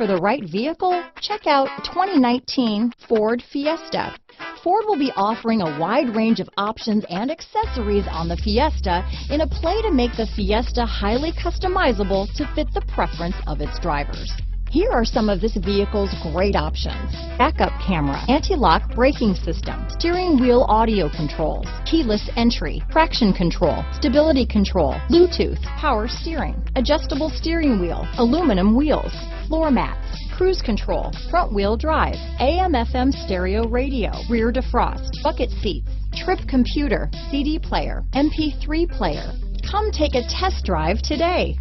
for the right vehicle? Check out 2019 Ford Fiesta. Ford will be offering a wide range of options and accessories on the Fiesta in a play to make the Fiesta highly customizable to fit the preference of its drivers. Here are some of this vehicle's great options: backup camera, anti-lock braking system, steering wheel audio controls, keyless entry, traction control, stability control, Bluetooth, power steering, adjustable steering wheel, aluminum wheels, floor mats, cruise control, front wheel drive, AM/FM stereo radio, rear defrost, bucket seats, trip computer, CD player, MP3 player. Come take a test drive today.